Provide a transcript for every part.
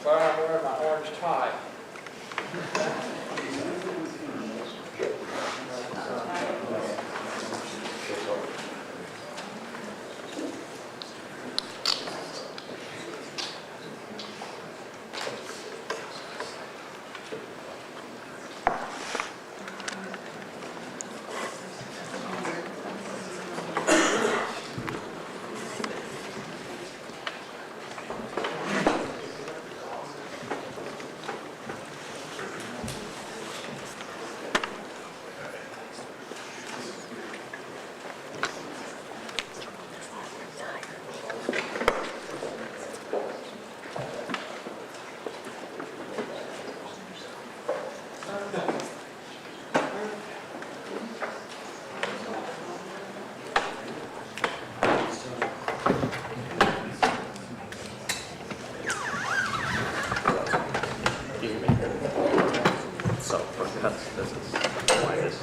Sorry, I'm wearing my orange tie. So for cuts, this is why this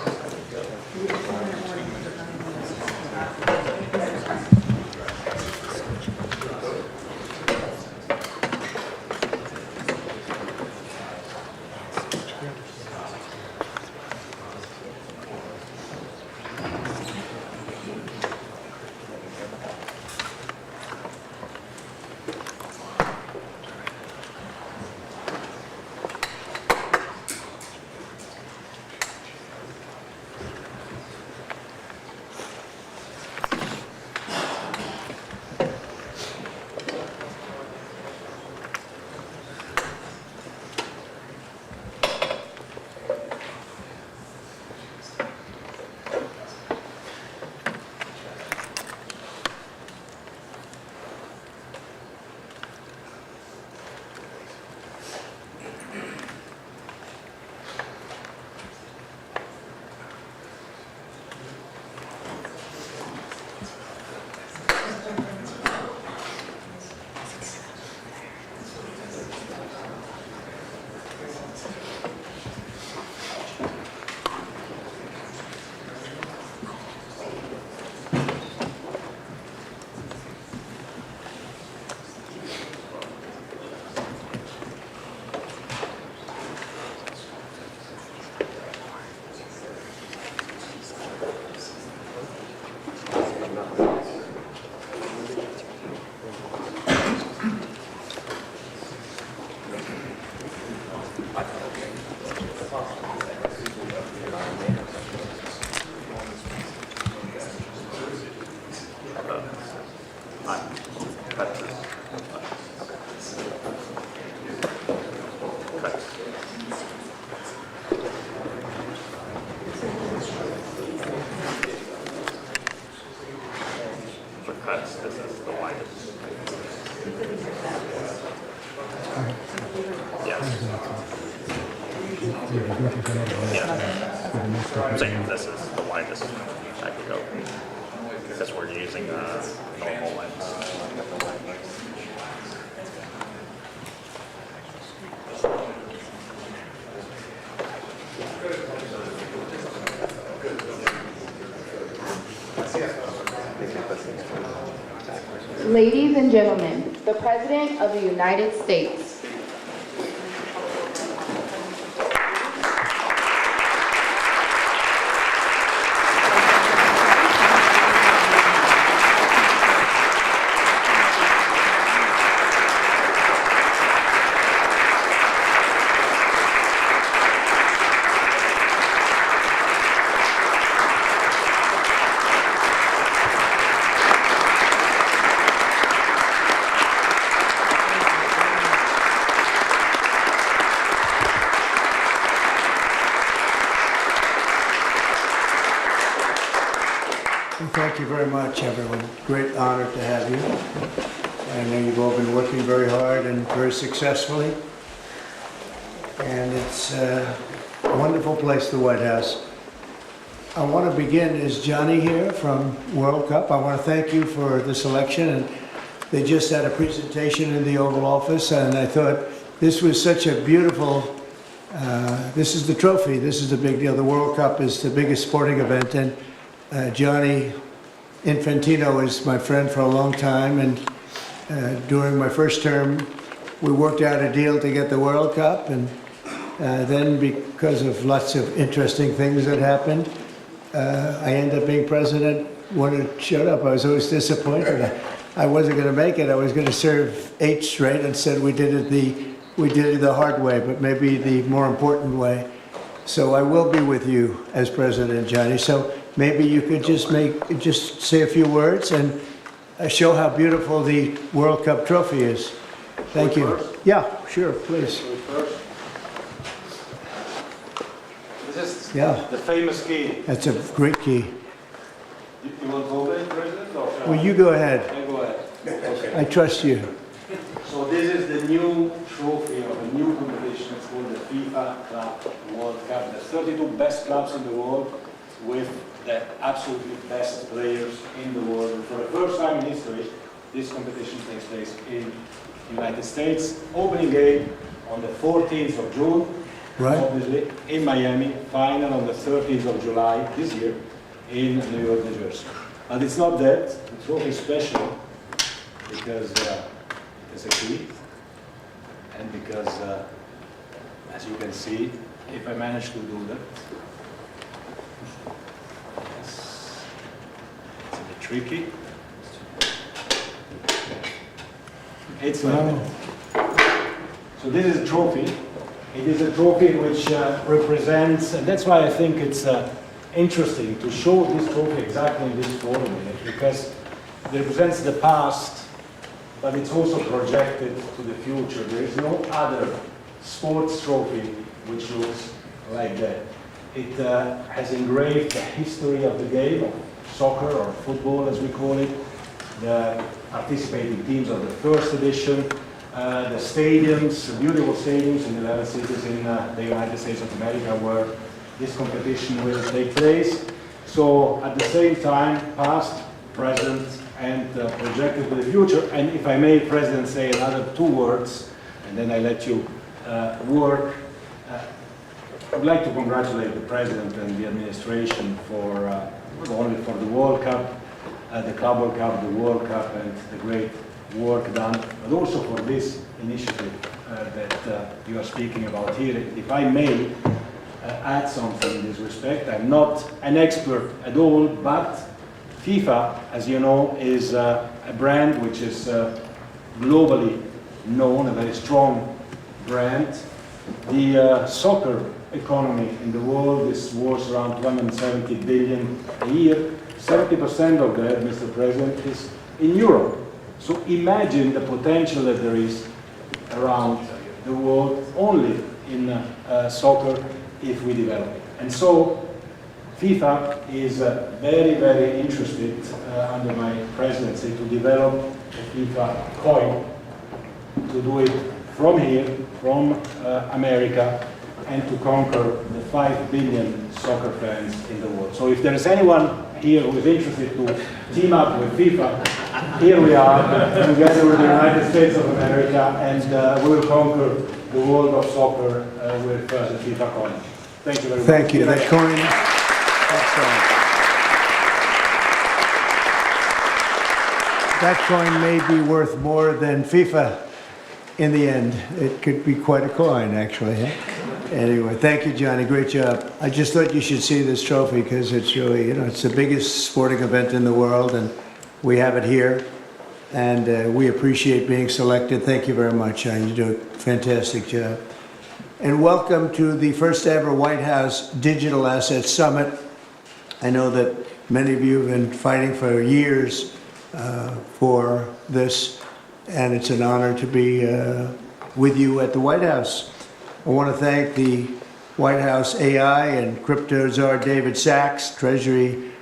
cuts, this is the widest. Yes. Yeah. I'm saying this is the widest I could go. Because we're using a normal lens. Ladies and gentlemen, the President of the United States. Thank you very much, everyone. Great honor to have you. I know you've all been working very hard and very successfully. And it's a wonderful place, the White House. I want to begin, is Johnny here from World Cup? I want to thank you for the selection. And they just had a presentation in the Oval Office, and I thought this was such a beautiful, this is the trophy, this is the big deal. The World Cup is the biggest sporting event, and Johnny Infantino is my friend for a long time, and during my first term we worked out a deal to get the World Cup, and then because of lots of interesting things that happened, I ended up being president when it showed up. I was always disappointed. I wasn't going to make it. I was going to serve 8 straight. Instead, we did it the hard way, but maybe the more important way. So I will be with you as president, Johnny. So maybe you could just say a few words and show how beautiful the World Cup trophy is. Thank you. Yeah, sure, please. This is Yeah, the famous key. that's a great key. You want to open it, President? Or shall Well, you go ahead. I go ahead? Okay. I trust you. So this is the new trophy of a new competition. It's called the FIFA Club World Cup. There's 32 best clubs in the world with the absolutely best players in the world. And for the first time in history, this competition takes place in the United States. Opening game on the 14th of June, Right. obviously, in Miami. Final on the 30th of July this year in New York, New Jersey. But it's not that. The trophy is special because it's a key, and because, as you can see, if I manage to do that, it's a bit tricky. It's Wow. So this is a trophy. It is a trophy which represents, and that's why I think it's interesting to show this trophy exactly in this form, because it represents the past, but it's also projected to the future. There is no other sports trophy which looks like that. It has engraved the history of the game, of soccer or football as we call it, the participating teams of the first edition, the stadiums, beautiful stadiums in 11 cities in the United States of America where this competition will take place. So at the same time, past, present, and projected to the future. And if I may, President, say another 2 words, and then I let you work. I would like to congratulate the President and the administration for not only for the World Cup, the Club World Cup, the World Cup, and the great work done, but also for this initiative that you are speaking about here. If I may add something in this respect, I'm not an expert at all, but FIFA, as you know, is a brand which is globally known, a very strong brand. The soccer economy in the world is worth around 270 billion a year. 70% of that, Mr. President, is in Europe. So imagine the potential that there is around the world only in soccer if we develop it. And so FIFA is very, very interested under my presidency to develop a FIFA coin, to do it from here, from America, and to conquer the 5 billion soccer fans in the world. So if there is anyone here who is interested to team up with FIFA, here we are, together with the United States of America, and we will conquer the world of soccer with the FIFA coin. Thank you very much. Thank you. That coin, excellent. That coin may be worth more than FIFA in the end. It could be quite a coin, actually. Huh? Anyway, thank you, Johnny. Great job. I just thought you should see this trophy because it's really, it's the biggest sporting event in the world, and we have it here. And we appreciate being selected. Thank you very much, Johnny. You do a fantastic job. And welcome to the first ever White House Digital Assets Summit. I know that many of you have been fighting for years for this, and it's an honor to be with you at the White House. I want to thank the White House AI and crypto czar David Sachs, Treasury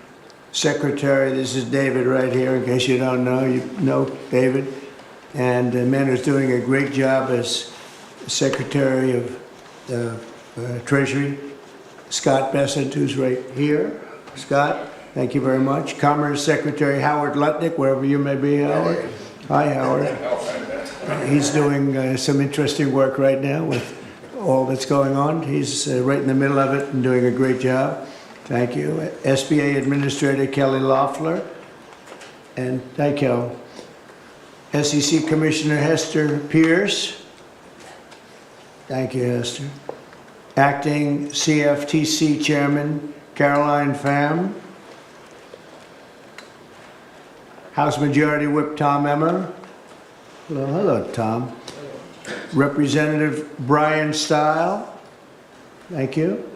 Secretary. This is David right here, in case you don't know. You know David. And the man who's doing a great job as Secretary of Treasury, Scott Bessent, who's right here. Scott, thank you very much. Commerce Secretary Howard Lutnick, wherever you may be, Howard. Hi, Howard. He's doing some interesting work right now with all that's going on. He's right in the middle of it and doing a great job. Thank you. SBA Administrator Kelly Loeffler. And thank you. SEC Commissioner Hester Pierce. Thank you, Esther. Acting CFTC Chairman Caroline Pham. House Majority Whip Tom Emmer. Hello, Tom. Representative Brian Stile. Thank you.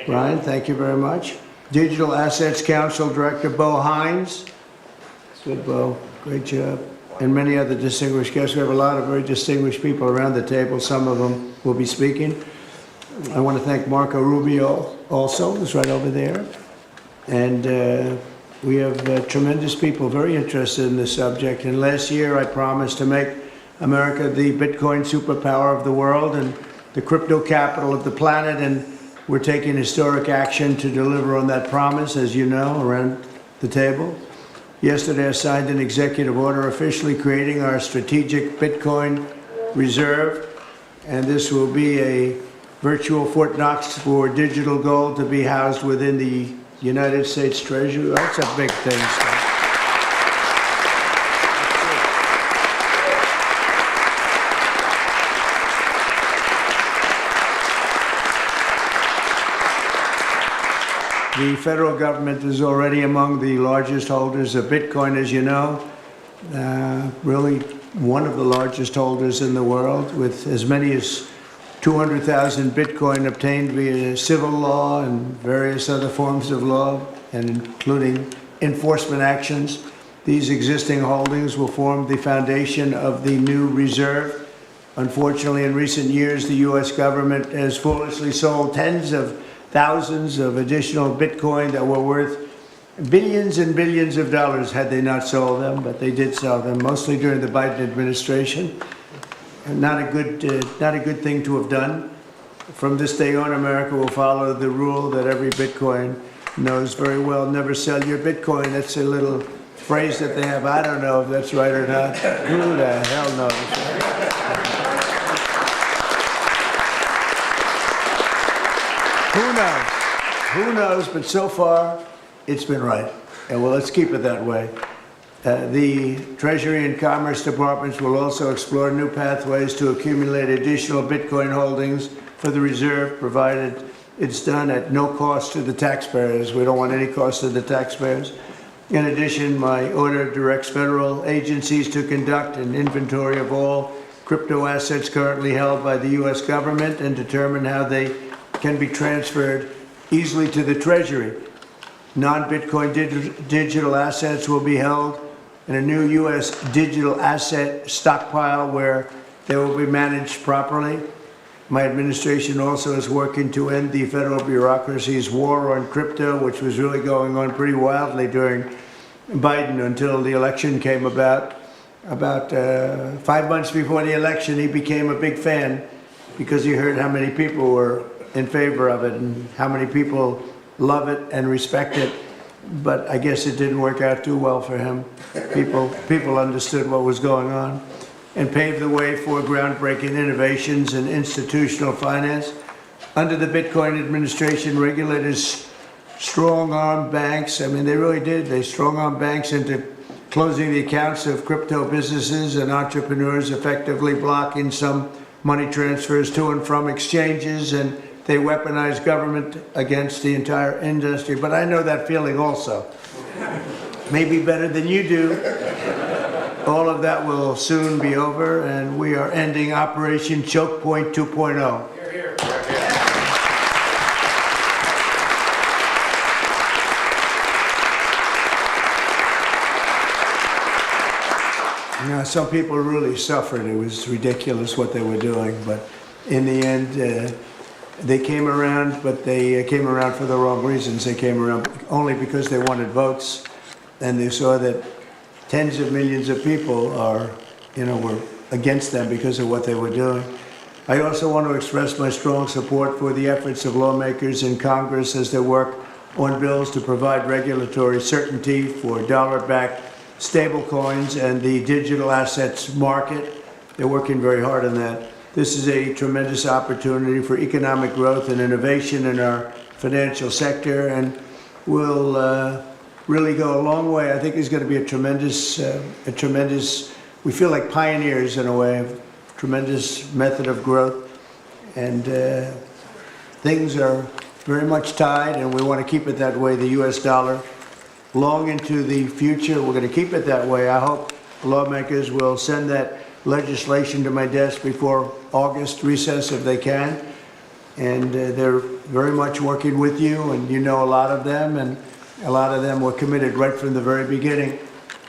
Brian, thank you very much. Digital Assets Council Director Bo Hines. Good, Bo. Great job. And many other distinguished guests. We have a lot of very distinguished people around the table. Some of them will be speaking. I want to thank Marco Rubio also, who's right over there. And we have tremendous people very interested in this subject. And last year I promised to make America the Bitcoin superpower of the world and the crypto capital of the planet. And we're taking historic action to deliver on that promise, as you know, around the table. Yesterday I signed an executive order officially creating our strategic Bitcoin reserve. And this will be a virtual Fort Knox for digital gold to be housed within the United States Treasury. That's a big thing, Scott. The federal government is already among the largest holders of Bitcoin, as you know. Really one of the largest holders in the world, with as many as 200,000 Bitcoin obtained via civil law and various other forms of law, and including enforcement actions. These existing holdings will form the foundation of the new reserve. Unfortunately, in recent years, the U.S. government has foolishly sold tens of thousands of additional Bitcoin that were worth billions and billions of dollars had they not sold them, but they did sell them, mostly during the Biden administration. Not a good thing to have done. From this day on, America will follow the rule that every Bitcoin knows very well: never sell your Bitcoin. That's a little phrase that they have. I don't know if that's right or not. Who the hell knows? Who knows? Who knows? But so far, it's been right. And well, let's keep it that way. The Treasury and Commerce Departments will also explore new pathways to accumulate additional Bitcoin holdings for the reserve, provided it's done at no cost to the taxpayers. We don't want any cost to the taxpayers. In addition, my order directs federal agencies to conduct an inventory of all crypto assets currently held by the U.S. government and determine how they can be transferred easily to the Treasury. Non-Bitcoin digital assets will be held in a new U.S. digital asset stockpile where they will be managed properly. My administration also is working to end the federal bureaucracy's war on crypto, which was really going on pretty wildly during Biden until the election came about. About 5 months before the election, he became a big fan because he heard how many people were in favor of it and how many people love it and respect it. But I guess it didn't work out too well for him. People understood what was going on and paved the way for groundbreaking innovations in institutional finance. Under the Bitcoin administration, regulators strong-armed banks. I mean, they really did. They strong-armed banks into closing the accounts of crypto businesses and entrepreneurs, effectively blocking some money transfers to and from exchanges, and they weaponized government against the entire industry. But I know that feeling also. Maybe better than you do. All of that will soon be over, and we are ending Operation Choke Point 2.0. Here, here. Now, some people really suffered. It was ridiculous what they were doing, but in the end, they came around, but they came around for the wrong reasons. They came around only because they wanted votes, and they saw that tens of millions of people were against them because of what they were doing. I also want to express my strong support for the efforts of lawmakers in Congress as they work on bills to provide regulatory certainty for dollar-backed stablecoins and the digital assets market. They're working very hard on that. This is a tremendous opportunity for economic growth and innovation in our financial sector, and will really go a long way. I think it's going to be a tremendous, we feel like pioneers in a way, of tremendous method of growth. And things are very much tied, and we want to keep it that way, the US dollar, long into the future. We're going to keep it that way. I hope lawmakers will send that legislation to my desk before August recess if they can. And they're very much working with you, and you know a lot of them, and a lot of them were committed right from the very beginning.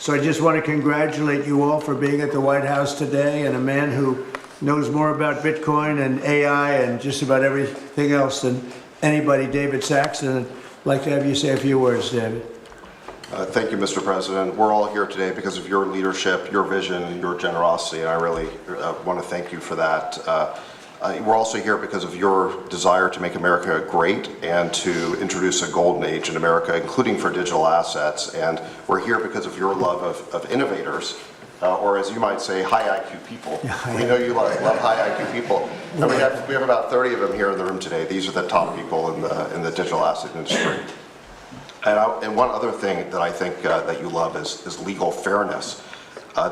So I just want to congratulate you all for being at the White House today, and a man who knows more about Bitcoin and AI and just about everything else than anybody, David Saxon. I'd like to have you say a few words, David. Thank you, Mr. President. We're all here today because of your leadership, your vision, and your generosity, and I really want to thank you for that. We're also here because of your desire to make America great and to introduce a golden age in America, including for digital assets. And we're here because of your love of innovators, or as you might say, high IQ people. We know you love high IQ people. And we have about 30 of them here in the room today. These are the top people in the digital asset industry. And one other thing that I think that you love is legal fairness.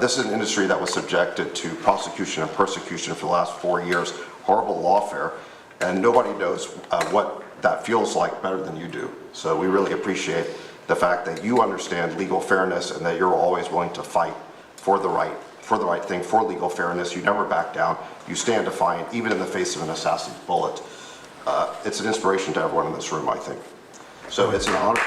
This is an industry that was subjected to prosecution and persecution for the last 4 years, horrible lawfare, and nobody knows what that feels like better than you do. So we really appreciate the fact that you understand legal fairness and that you're always willing to fight for the right thing, for legal fairness. You never back down. You stand defiant, even in the face of an assassin's bullet. It's an inspiration to everyone in this room, I think. So it's an honor.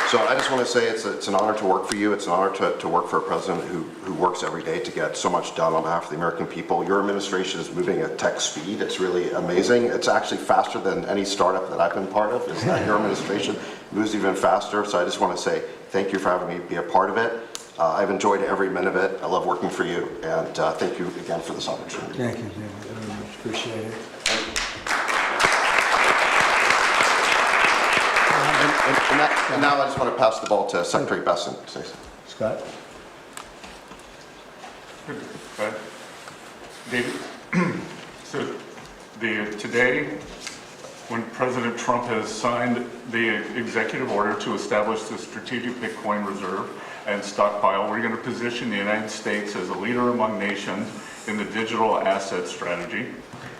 So I just want to say it's an honor to work for you. It's an honor to work for a president who works every day to get so much done on behalf of the American people. Your administration is moving at tech speed. It's really amazing. It's actually faster than any startup that I've been part of. Is that your administration moves even faster. So I just want to say thank you for having me be a part of it. I've enjoyed every minute of it. I love working for you. And thank you again for this opportunity. Thank you, David. Very much appreciate it. And now I just want to pass the ball to Secretary Besson. Scott? David, so today, when President Trump has signed the executive order to establish the strategic Bitcoin reserve and stockpile, we're going to position the United States as a leader among nations in the digital asset strategy.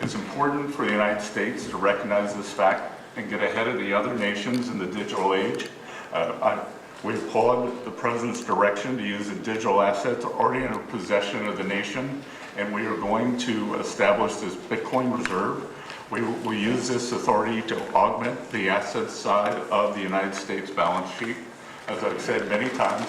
It's important for the United States to recognize this fact and get ahead of the other nations in the digital age. We applaud the President's direction to use the digital assets already in the possession of the nation, and we are going to establish this Bitcoin reserve. We will use this authority to augment the asset side of the United States balance sheet. As I've said many times,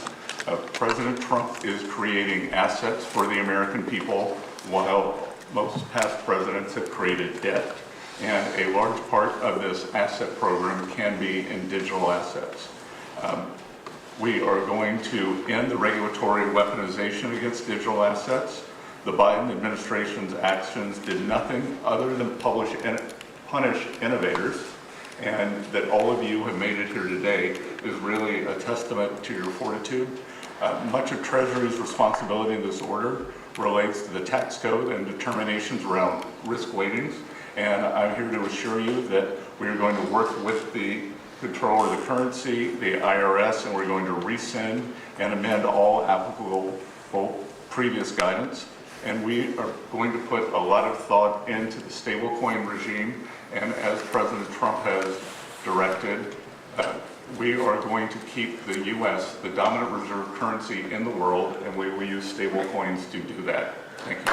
President Trump is creating assets for the American people, while most past presidents have created debt. And a large part of this asset program can be in digital assets. We are going to end the regulatory weaponization against digital assets. The Biden administration's actions did nothing other than punish innovators, and that all of you have made it here today is really a testament to your fortitude. Much of Treasury's responsibility in this order relates to the tax code and determinations around risk weightings. And I'm here to assure you that we are going to work with the Controller of the Currency, the IRS, and we're going to rescind and amend all applicable previous guidance. And we are going to put a lot of thought into the stablecoin regime. And as President Trump has directed, we are going to keep the U.S. the dominant reserve currency in the world, and we will use stablecoins to do that. Thank you.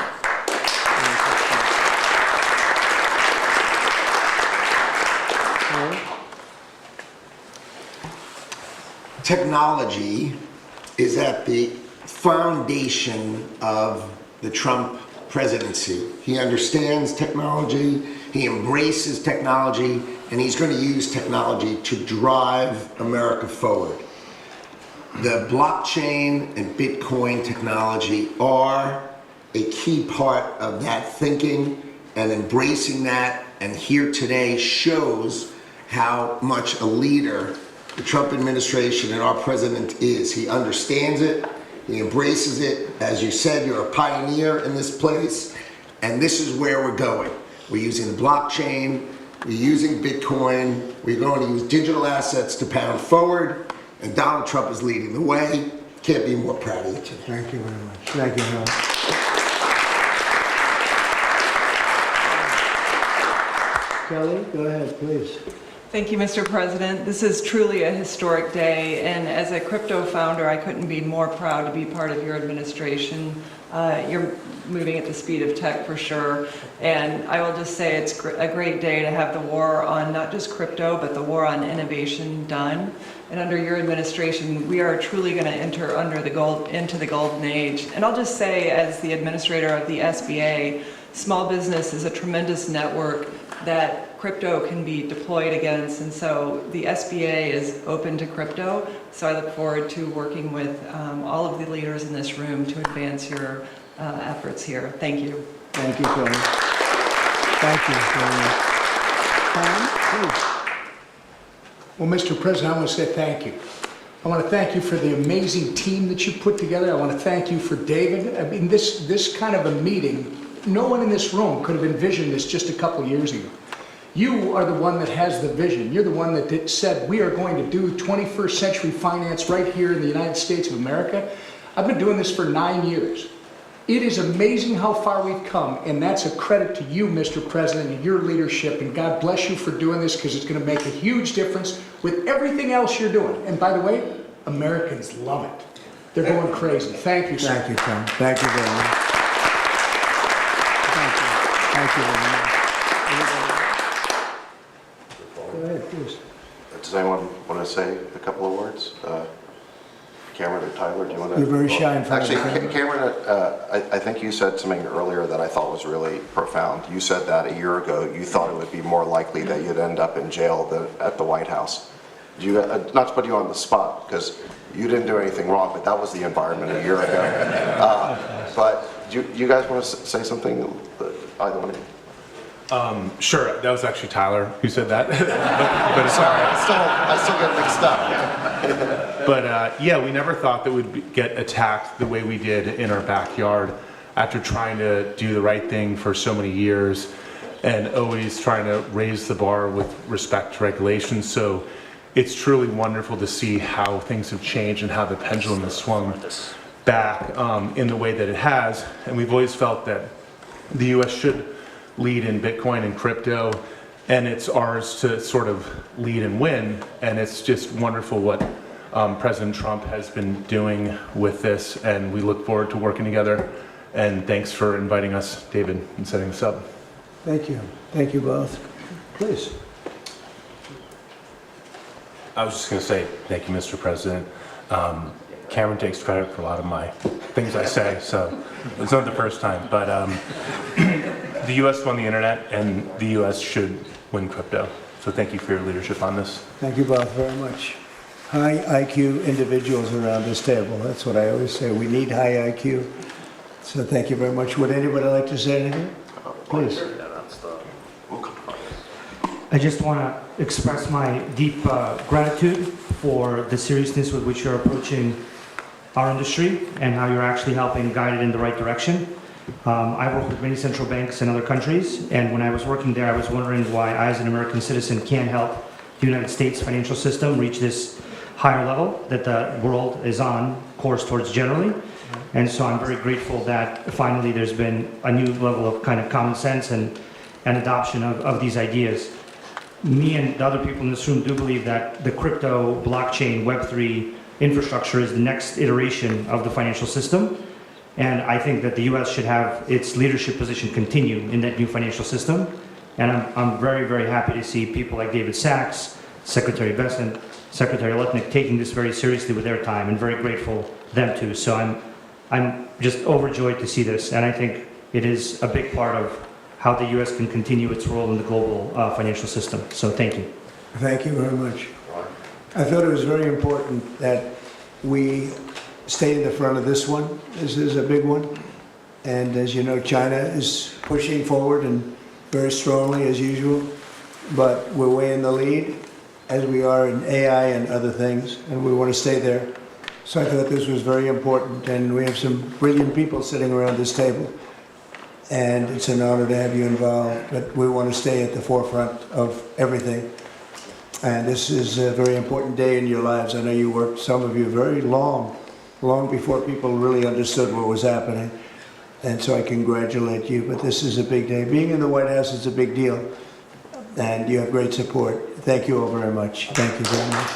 Technology is at the foundation of the Trump presidency. He understands technology, he embraces technology, and he's going to use technology to drive America forward. The blockchain and Bitcoin technology are a key part of that thinking and embracing that, and here today shows how much a leader the Trump administration and our president is. He understands it, he embraces it. As you said, you're a pioneer in this place, and this is where we're going. We're using the blockchain, we're using Bitcoin, we're going to use digital assets to pound forward, and Donald Trump is leading the way. Can't be more proud of you today. Thank you very much. Thank you, Howard. Kelly, go ahead, please. Thank you, Mr. President. This is truly a historic day, and as a crypto founder, I couldn't be more proud to be part of your administration. You're moving at the speed of tech for sure, and I will just say it's a great day to have the war on not just crypto, but the war on innovation done. And under your administration, we are truly going to enter into the golden age. And I'll just say, as the administrator of the SBA, small business is a tremendous network that crypto can be deployed against, and so the SBA is open to crypto. So I look forward to working with all of the leaders in this room to advance your efforts here. Thank you. Thank you, Kelly. Thank you very much. Tom, please. Well, Mr. President, I want to say thank you. I want to thank you for the amazing team that you put together. I want to thank you for David. I mean, this kind of a meeting, no one in this room could have envisioned this just a couple years ago. You are the one that has the vision. You're the one that said we are going to do 21st century finance right here in the United States of America. I've been doing this for 9 years. It is amazing how far we've come, and that's a credit to you, Mr. President, and your leadership, and God bless you for doing this, because it's going to make a huge difference with everything else you're doing. And by the way, Americans love it. They're going crazy. Thank you, sir. Thank you, Tom. Thank you very much. Thank you. Thank you very much. Go ahead, please. Does anyone want to say a couple of words? Cameron or Tyler, do you want to? You're very shy in front of the Actually, camera. Cameron, I think you said something earlier that I thought was really profound. You said that a year ago you thought it would be more likely that you'd end up in jail than at the White House. Do you, not to put you on the spot, because you didn't do anything wrong, but that was the environment a year ago. But do you guys want to say something, either one of you? Sure, that was actually Tyler who said that. but Sorry, I still get mixed up. But yeah, we never thought that we'd get attacked the way we did in our backyard after trying to do the right thing for so many years and always trying to raise the bar with respect to regulations. So it's truly wonderful to see how things have changed and how the pendulum has swung back in the way that it has. And we've always felt that the U.S. should lead in Bitcoin and crypto, and it's ours to sort of lead and win. And it's just wonderful what President Trump has been doing with this, and we look forward to working together. And thanks for inviting us, David, and setting this up. Thank you. Thank you both. Please. I was just going to say thank you, Mr. President. Cameron takes credit for a lot of my things I say, so it's not the first time. But the U.S. won the internet, and the U.S. should win crypto. So thank you for your leadership on this. Thank you both very much. High IQ individuals around this table. That's what I always say. We need high IQ. So thank you very much. Would anybody like to say anything? Please. I just want to express my deep gratitude for the seriousness with which you're approaching our industry and how you're actually helping guide it in the right direction. I work with many central banks in other countries, and when I was working there, I was wondering why I, as an American citizen, can't help the United States financial system reach this higher level that the world is on course towards generally. And so I'm very grateful that finally there's been a new level of kind of common sense and adoption of these ideas. Me and the other people in this room do believe that the crypto, blockchain, Web3 infrastructure is the next iteration of the financial system. And I think that the U.S. should have its leadership position continue in that new financial system. And I'm very, very happy to see people like David Sachs, Secretary of Investment, Secretary Lutnick taking this very seriously with their time, and very grateful to them too. So I'm just overjoyed to see this, and I think it is a big part of how the U.S. can continue its role in the global financial system. So thank you. Thank you very much. I thought it was very important that we stay in the front of this one. This is a big one. And as you know, China is pushing forward and very strongly as usual. But we're way in the lead, as we are in AI and other things, and we want to stay there. So I thought this was very important, and we have some brilliant people sitting around this table. And it's an honor to have you involved, but we want to stay at the forefront of everything. And this is a very important day in your lives. I know you worked, some of you, very long before people really understood what was happening. And so I congratulate you, but this is a big day. Being in the White House is a big deal, and you have great support. Thank you all very much. Thank you very much.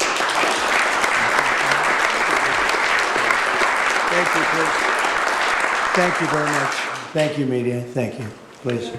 Thank you, please. Thank you very much. Thank you, media. Thank you, please.